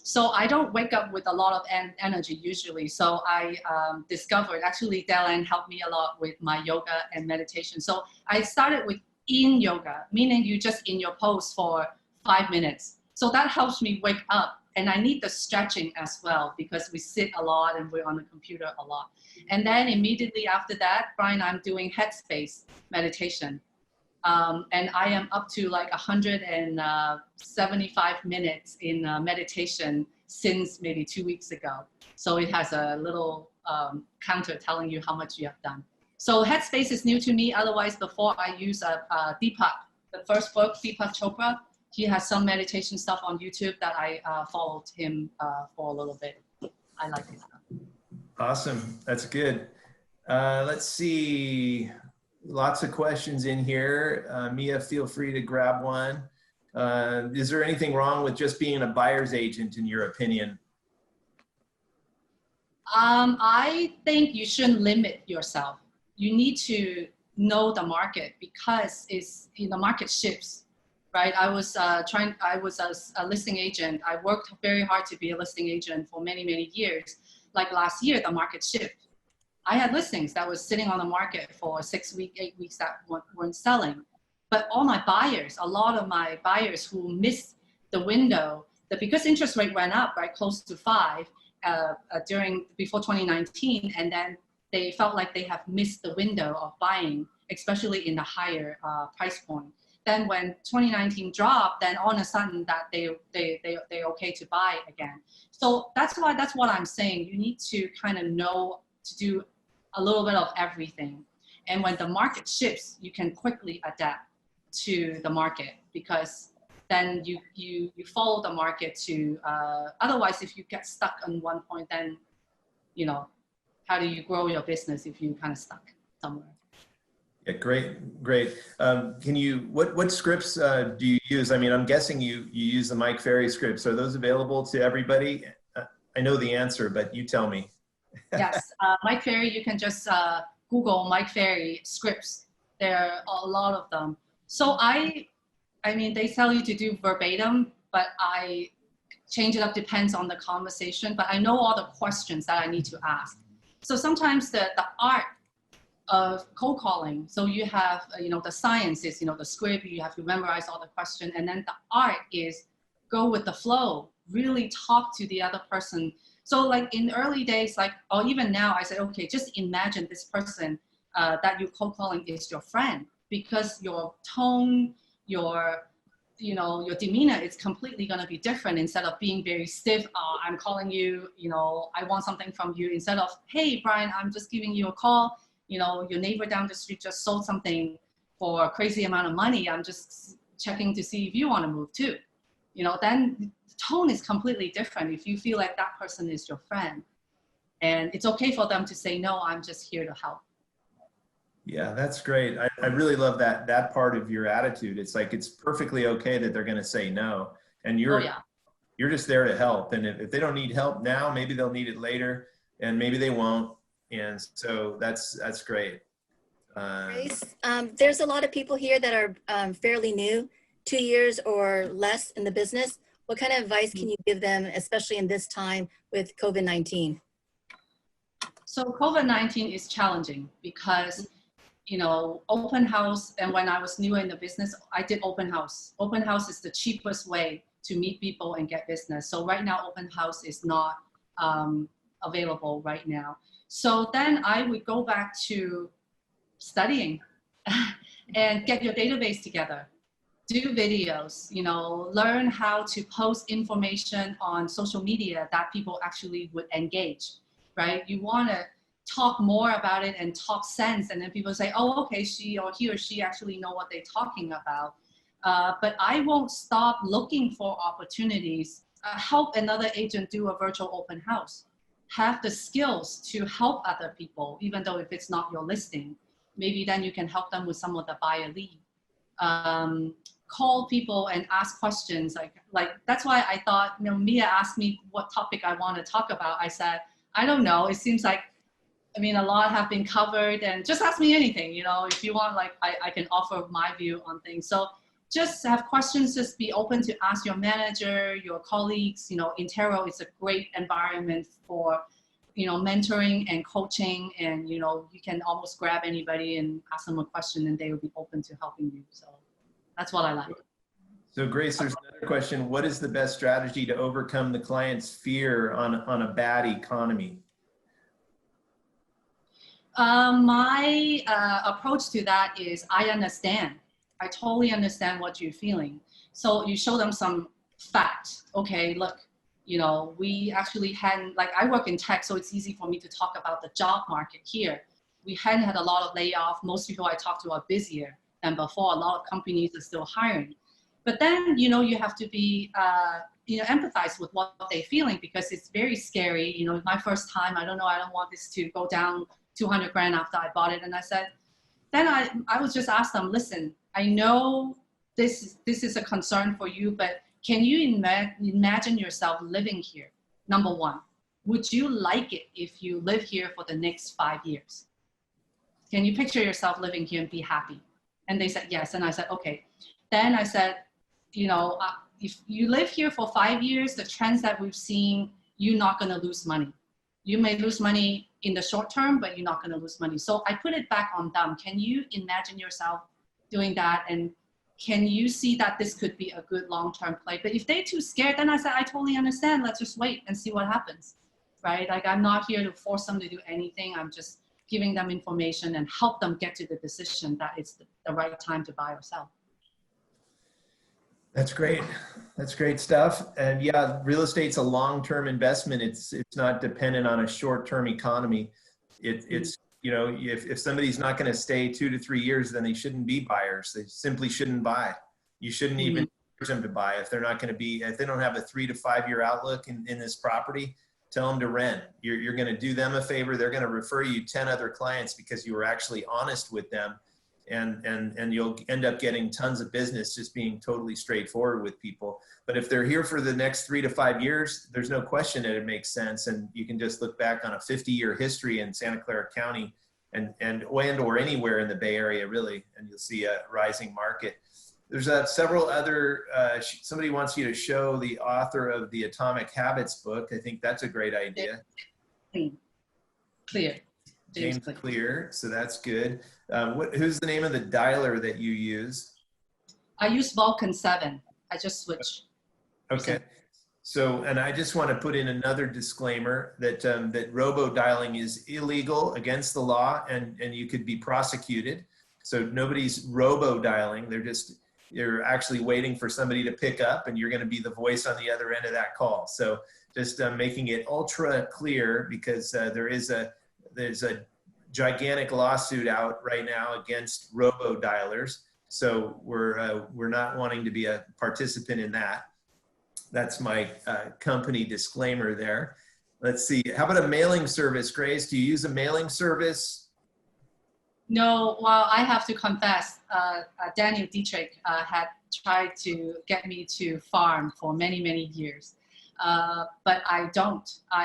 Speaker 3: So I don't wake up with a lot of energy usually. So I discovered, actually Dale Ann helped me a lot with my yoga and meditation. So I started with in yoga, meaning you just in your pose for 5 minutes. So that helps me wake up. And I need the stretching as well, because we sit a lot and we're on the computer a lot. And then immediately after that, Brian, I'm doing headspace meditation. And I am up to like 175 minutes in meditation since maybe 2 weeks ago. So it has a little counter telling you how much you have done. So headspace is new to me. Otherwise, before I use Deepak, the first book, Deepak Chopra. He has some meditation stuff on YouTube that I followed him for a little bit. I like his stuff. Awesome.
Speaker 2: That's good. Let's see. Lots of questions in here. Mia, feel free to grab one. Is there anything wrong with just being a buyer's agent, in your opinion?
Speaker 3: I think you shouldn't limit yourself. You need to know the market, because the market shifts. Right, I was a listing agent. I worked very hard to be a listing agent for many, many years. Like last year, the market shifted. I had listings that was sitting on the market for 6 weeks, 8 weeks that weren't selling. But all my buyers, a lot of my buyers who missed the window, that because interest rate went up, right, close to 5 before 2019, and then they felt like they have missed the window of buying, especially in the higher price point. Then when 2019 dropped, then all of a sudden that they're okay to buy again. So that's what I'm saying. You need to kind of know to do a little bit of everything. And when the market shifts, you can quickly adapt to the market, because then you follow the market to, otherwise if you get stuck on one point, then, how do you grow your business if you kind of stuck somewhere?
Speaker 2: Yeah, great. What scripts do you use? I mean, I'm guessing you use the Mike Ferry scripts. Are those available to everybody? I know the answer, but you tell me.
Speaker 3: Yes, Mike Ferry, you can just Google Mike Ferry scripts, There are a lot of them. So I mean, they tell you to do verbatim, but I change it up, depends on the conversation, but I know all the questions that I need to ask. So sometimes the art of cold calling, so you have, the science is, the script, you have to memorize all the questions, and then the art is go with the flow, really talk to the other person. So like in early days, like, or even now, I say, okay, just imagine this person that you're cold calling is your friend, because your tone, your demeanor is completely going to be different. Instead of being very stiff, I'm calling you, I want something from you, instead of, hey, Brian, I'm just giving you a call. Your neighbor down the street just sold something for a crazy amount of money. I'm just checking to see if you want to move too. Then the tone is completely different if you feel like that person is your friend. And it's okay for them to say, no, I'm just here to help.
Speaker 2: Yeah, that's great. I really love that part of your attitude. It's like, it's perfectly okay that they're going to say no. And you're just there to help. And if they don't need help now, maybe they'll need it later, and maybe they won't. And so that's great.
Speaker 1: Grace, there's a lot of people here that are fairly new, 2 years or less in the business. What kind of advice can you give them, especially in this time with COVID-19?
Speaker 3: So COVID-19 is challenging because, open house, and when I was new in the business, I did open house. Open house is the cheapest way to meet people and get business. So right now, open house is not available right now. So then I would go back to studying and get your database together, do videos, learn how to post information on social media that people actually would engage, right? You want to talk more about it and talk sense, and then people say, oh, okay, he or she actually know what they're talking about. But I won't stop looking for opportunities. Help another agent do a virtual open house. Have the skills to help other people, even though if it's not your listing. Maybe then you can help them with some of the buyer lead. Call people and ask questions. Like that's why I thought, Mia asked me what topic I want to talk about. I said, I don't know. It seems like, a lot have been covered, and just ask me anything, if you want, like I can offer my view on things. So just have questions, just be open to ask your manager, your colleagues. Intero is a great environment for, mentoring and coaching, and, you can almost grab anybody and ask them a question and they will be open to helping you. So that's what I like. So
Speaker 2: Grace, there's another question. What is the best strategy to overcome the client's fear on a bad economy?
Speaker 3: My approach to that is I understand. I totally understand what you're feeling. So you show them some facts. Okay, look, we actually hadn't, like I work in tech, so it's easy for me to talk about the job market here. We hadn't had a lot of layoff. Most people I talk to are busier than before. A lot of companies are still hiring. But then, you have to be, empathize with what they're feeling, because it's very scary. My first time, I don't want this to go down 200 grand after I bought it. And I said, then I would just ask them, listen, I know this is a concern for you, but can you imagine yourself living here? Number one, would you like it if you live here for the next 5 years? Can you picture yourself living here and be happy? And they said, yes. And I said, okay. Then I said, if you live here for 5 years, the trends that we've seen, you're not going to lose money. You may lose money in the short term, but you're not going to lose money. So I put it back on them. Can you imagine yourself doing that? And can you see that this could be a good long-term play? But if they're too scared, then I said, I totally understand. Let's just wait and see what happens, right? Like I'm not here to force them to do anything. I'm just giving them information and help them get to the decision that it's the right time to buy or sell.
Speaker 2: That's great. That's great stuff. And yeah, real estate's a long-term investment. It's not dependent on a short-term economy. It's if somebody's not going to stay 2 to 3 years, then they shouldn't be buyers. They simply shouldn't buy. You shouldn't even encourage them to buy if they're not going to be. If they don't have a 3 to 5 year outlook in this property, tell them to rent. You're going to do them a favor. They're going to refer you 10 other clients because you were actually honest with them. And you'll end up getting tons of business just being totally straightforward with people. But if they're here for the next 3 to 5 years, there's no question that it makes sense. And you can just look back on a 50-year history in Santa Clara County and or anywhere in the Bay Area, really, and you'll see a rising market. There's several other, somebody wants you to show the author of the Atomic Habits book. I think that's a great idea.
Speaker 3: Clear.
Speaker 2: James Clear, so that's good. Who's the name of the dialer that you use?
Speaker 3: I use Vulcan 7. I just switched.
Speaker 2: Okay. So, and I just want to put in another disclaimer that that robo-dialing is illegal, against the law, and you could be prosecuted. So nobody's robo-dialing. You're actually waiting for somebody to pick up, and you're going to be the voice on the other end of that call. So just making it ultra clear, because there's a gigantic lawsuit out right now against robo-dialers. So we're not wanting to be a participant in that. That's my company disclaimer there. Let's see. How about a mailing service, Grace? Do you use a mailing service?
Speaker 3: No, well, I have to confess, Daniel Dietrich had tried to get me to farm for many, many years. But I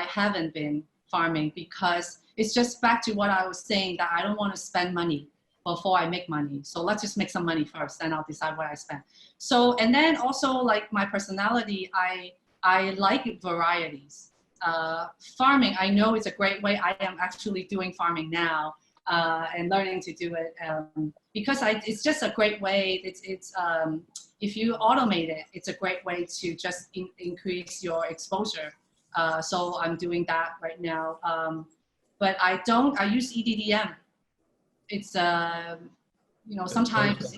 Speaker 3: haven't been farming, because it's just back to what I was saying, that I don't want to spend money before I make money. So let's just make some money first, and I'll decide what I spend. So, and then also, like, my personality, I like varieties. Farming, I know it's a great way. I am actually doing farming now and learning to do it because it's just a great way. If you automate it, it's a great way to just increase your exposure. So I'm doing that right now. But I use EDDM. It's, sometimes,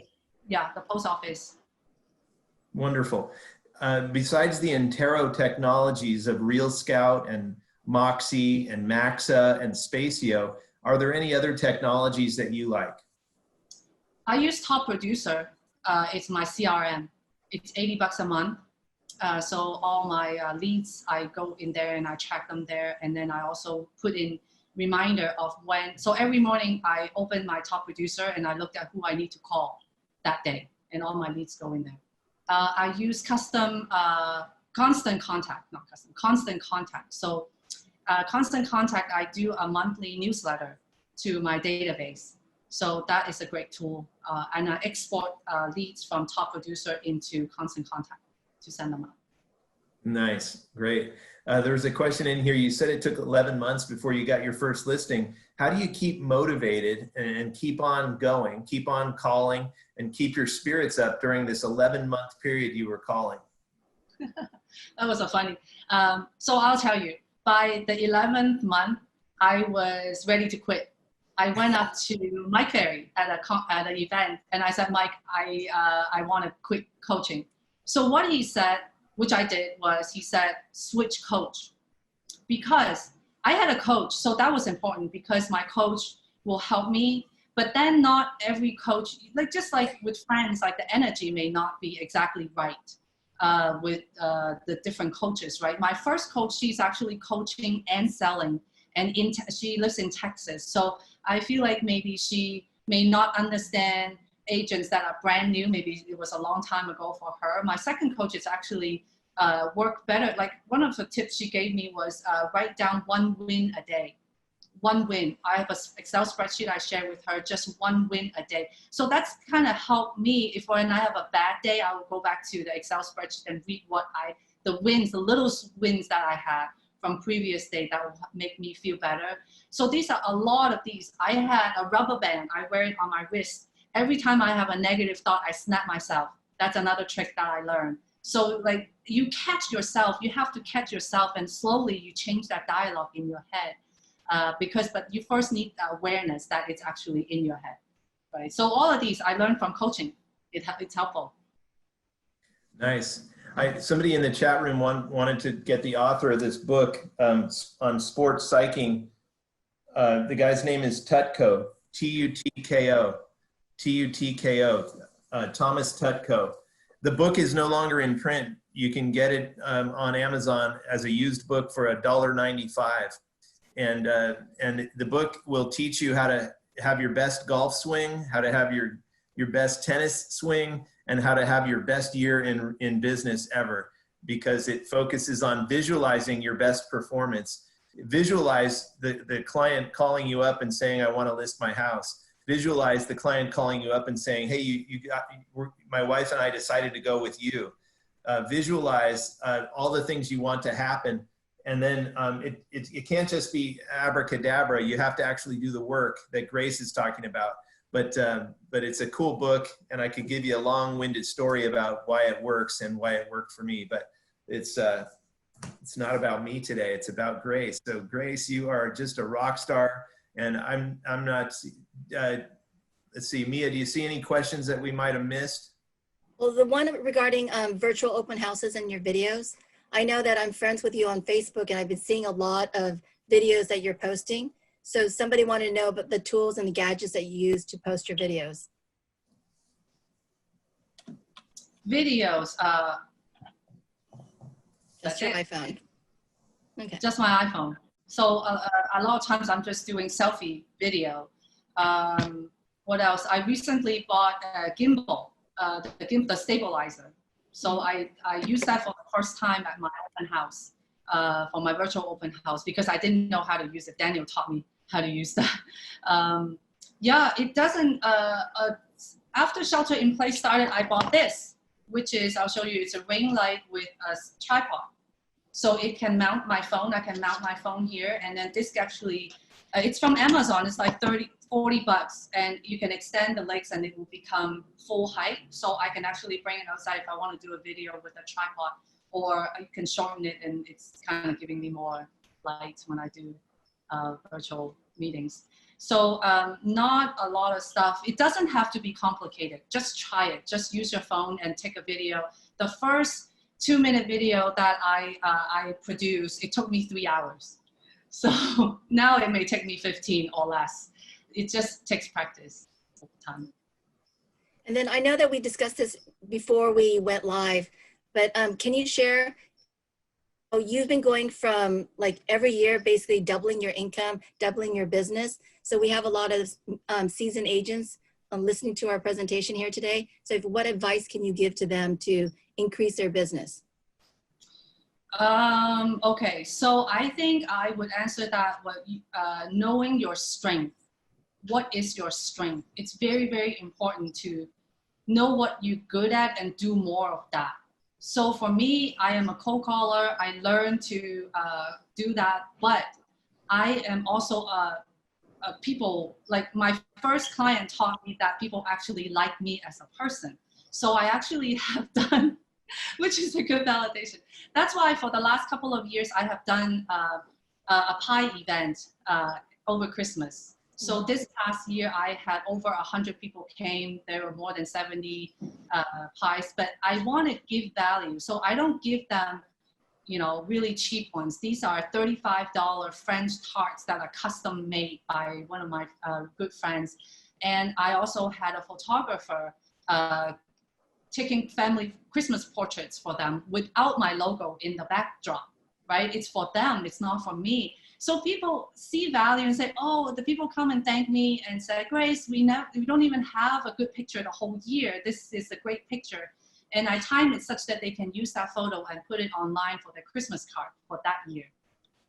Speaker 3: yeah, the post office.
Speaker 2: Wonderful. Besides the Intero technologies of Real Scout and Moxie and Maxa and Spacio, are there any other technologies that you like?
Speaker 3: I use Top Producer. It's my CRM. It's $80 a month. So all my leads, I go in there and I track them there. And then I also put in reminder of when. So every morning I open my Top Producer and I look at who I need to call that day, and all my leads go in there. I use constant contact. So constant contact, I do a monthly newsletter to my database. So that is a great tool. And I export leads from Top Producer into constant contact to send them out.
Speaker 2: Nice, great. There was a question in here. You said it took 11 months before you got your first listing. How do you keep motivated and keep on going, keep on calling, and keep your spirits up during this 11-month period you were calling?
Speaker 3: That was a funny. So I'll tell you, by the 11th month, I was ready to quit. I went up to Mike Ferry at an event, and I said, Mike, I want to quit coaching. So what he said, which I did, was he said, switch coach. Because I had a coach, so that was important, because my coach will help me. But then not every coach, just like with friends, like the energy may not be exactly right with the different coaches, right? My first coach, she's actually coaching and selling, and she lives in Texas. So I feel like maybe she may not understand agents that are brand new. Maybe it was a long time ago for her. My second coach is actually work better. Like, one of the tips she gave me was write down 1 win a day. 1 win. I have an Excel spreadsheet I share with her, just 1 win a day. So that's kind of helped me. If when I have a bad day, I will go back to the Excel spreadsheet and read the wins, the little wins that I had from previous day that will make me feel better. So these are a lot of these. I had a rubber band. I wear it on my wrist. Every time I have a negative thought, I snap myself. That's another trick that I learned. So like, you catch yourself, you have to catch yourself, and slowly you change that dialogue in your head. But you first need awareness that it's actually in your head, right? So all of these I learned from coaching. It's helpful.
Speaker 2: Nice. Somebody in the chat room wanted to get the author of this book on sports psyching. The guy's name is Tutko, T-U-T-K-O, Thomas Tutko. The book is no longer in print. You can get it on Amazon as a used book for $1.95. And the book will teach you how to have your best golf swing, how to have your best tennis swing, and how to have your best year in business ever, because it focuses on visualizing your best performance. Visualize the client calling you up and saying, I want to list my house. Visualize the client calling you up and saying, hey, my wife and I decided to go with you. Visualize all the things you want to happen. And then it can't just be abracadabra. You have to actually do the work that Grace is talking about. But it's a cool book, and I could give you a long-winded story about why it works and why it worked for me. But it's not about me today. It's about Grace. So Grace, you are just a rock star, and I'm not. Let's see, Mia, do you see any questions that we might have missed?
Speaker 1: Well, the one regarding virtual open houses and your videos, I know that I'm friends with you on Facebook, and I've been seeing a lot of videos that you're posting. So somebody wanted to know about the tools and the gadgets that you use to post your videos.
Speaker 3: Videos,
Speaker 1: Just your iPhone. Okay.
Speaker 3: just my iPhone. So a lot of times I'm just doing selfie video. What else? I recently bought a gimbal, the stabilizer. So I used that for the first time at my open house, for my virtual open house, because I didn't know how to use it. Daniel taught me how to use that. Yeah, it doesn't, after shelter in place started, I bought this, which is, I'll show you, it's a ring light with a tripod. So it can mount my phone. I can mount my phone here. And then this actually, it's from Amazon. It's like 40 bucks, and you can extend the legs and it will become full height. So I can actually bring it outside if I want to do a video with a tripod, or you can shorten it and it's kind of giving me more light when I do virtual meetings. So not a lot of stuff. It doesn't have to be complicated. Just try it. Just use your phone and take a video. The first 2-minute video that I produced, it took me 3 hours. So now it may take me 15 or less. It just takes practice over time.
Speaker 1: And then I know that we discussed this before we went live, but can you share, oh, you've been going from like every year, basically doubling your income, doubling your business. So we have a lot of seasoned agents listening to our presentation here today. So what advice can you give to them to increase their business?
Speaker 3: Okay, so I think I would answer that with knowing your strength. What is your strength? It's very, very important to know what you're good at and do more of that. So for me, I am a cold caller. I learned to do that, but I am also people, like my first client taught me that people actually like me as a person. So I actually have done, which is a good validation. That's why for the last couple of years, I have done a pie event over Christmas. So this past year, I had over 100 people came. There were more than 70 pies, but I want to give value. So I don't give them, you know, really cheap ones. These are $35 French tarts that are custom made by one of my good friends. And I also had a photographer taking family Christmas portraits for them without my logo in the backdrop, right? It's for them, it's not for me. So people see value and say, oh, the people come and thank me and say, Grace, we don't even have a good picture the whole year. This is a great picture. And I time it such that they can use that photo and put it online for their Christmas card for that year.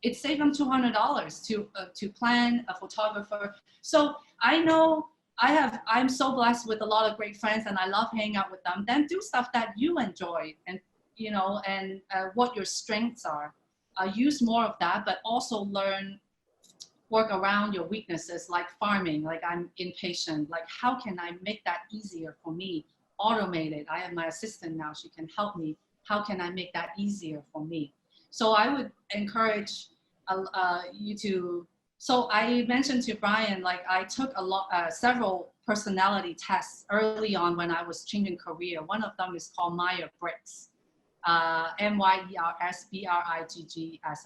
Speaker 3: It saved them $200 to plan a photographer. So I know I'm so blessed with a lot of great friends and I love hanging out with them. Then do stuff that you enjoy and, you know, and what your strengths are. Use more of that, but also work around your weaknesses, like farming, like I'm impatient, like how can I make that easier for me? Automate it. I have my assistant now, she can help me. How can I make that easier for me? So I would encourage you to, so I mentioned to Brian, like I took several personality tests early on when I was changing career. One of them is called Myers-Briggs. Myers-Briggs,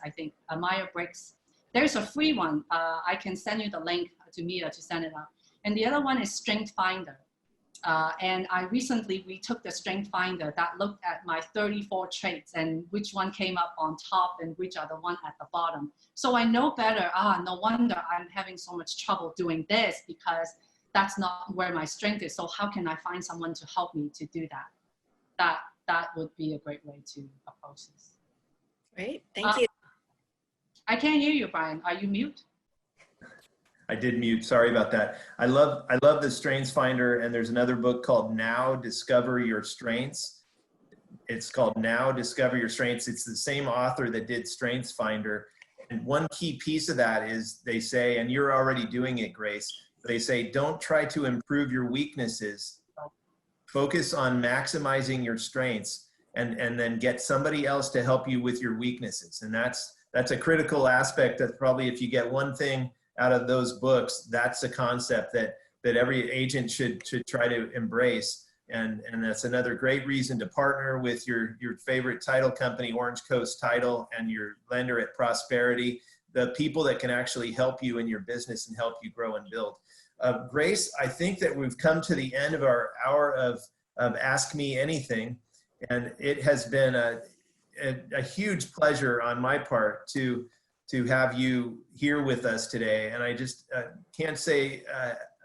Speaker 3: I think, Myers-Briggs. There's a free one. I can send you the link to Mia to send it out. And the other one is Strength Finder. And I recently retook the Strength Finder that looked at my 34 traits and which one came up on top and which are the one at the bottom. So I know better, no wonder I'm having so much trouble doing this because that's not where my strength is. So how can I find someone to help me to do that? That would be a great way to approach this.
Speaker 1: Great, thank you.
Speaker 3: I can't hear you, Brian. Are you mute?
Speaker 2: I did mute. Sorry about that. I love the Strengths Finder, and there's another book called Now Discover Your Strengths. It's called Now Discover Your Strengths. It's the same author that did Strengths Finder. And one key piece of that is they say, and you're already doing it, Grace, they say, don't try to improve your weaknesses. Focus on maximizing your strengths, and then get somebody else to help you with your weaknesses. And that's a critical aspect that probably, if you get one thing out of those books, that's a concept that every agent should try to embrace. And that's another great reason to partner with your favorite title company, Orange Coast Title, and your lender at Prosperity, the people that can actually help you in your business and help you grow and build. Grace, I think that we've come to the end of our hour of Ask Me Anything, and it has been a huge pleasure on my part to have you here with us today. And I just can't say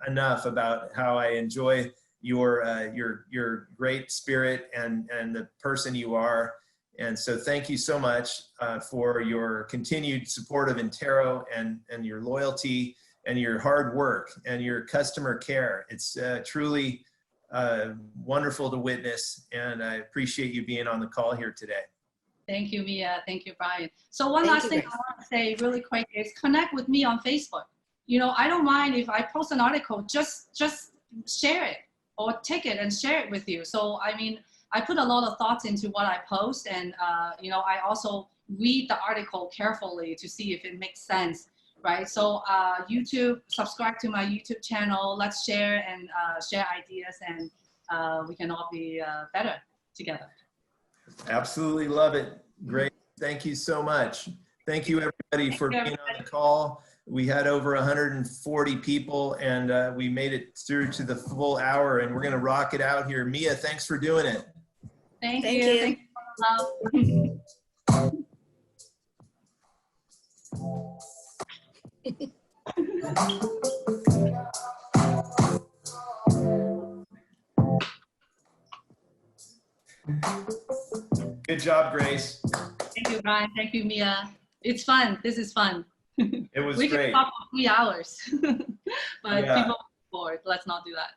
Speaker 2: enough about how I enjoy your great spirit and the person you are. And so thank you so much for your continued support of Intero, and your loyalty and your hard work and your customer care. It's truly wonderful to witness, and I appreciate you being on the call here today.
Speaker 3: Thank you, Mia. Thank you, Brian. So one last thing I want to say really quick is connect with me on Facebook. You know, I don't mind if I post an article, just share it or take it and share it with you. So, I mean, I put a lot of thoughts into what I post, and, you know, I also read the article carefully to see if it makes sense, right? So YouTube, subscribe to my YouTube channel. Let's share and share ideas, and we can all be better together.
Speaker 2: Absolutely love it. Great. Thank you so much. Thank you, everybody, for being on the call. We had over 140 people, and we made it through to the full hour, and we're going to rock it out here. Mia, thanks for doing it.
Speaker 3: Thank you. Thank you for the love.
Speaker 2: Good job, Grace.
Speaker 3: Thank you, Brian. Thank you, Mia. It's fun. This is fun.
Speaker 2: It was
Speaker 3: we
Speaker 2: great.
Speaker 3: We can talk for 3 hours, but
Speaker 2: yeah.
Speaker 3: People are bored. Let's not do that.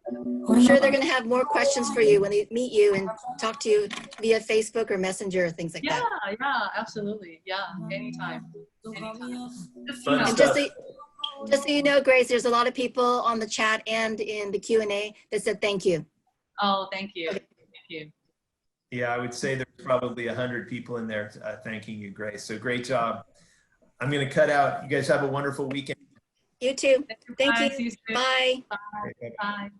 Speaker 1: I'm sure they're going to have more questions for you when they meet you and talk to you via Facebook or Messenger or things like that.
Speaker 3: Yeah, absolutely. Yeah, anytime.
Speaker 1: And just so you know, Grace, there's a lot of people on the chat and in the Q&A that said thank you.
Speaker 3: Oh, thank you.
Speaker 1: Okay.
Speaker 3: Thank you.
Speaker 2: Yeah, I would say there's probably 100 people in there thanking you, Grace. So great job. I'm going to cut out. You guys have a wonderful weekend.
Speaker 1: You too. Thank
Speaker 3: Bye.
Speaker 1: you. Bye.
Speaker 3: Bye. Bye.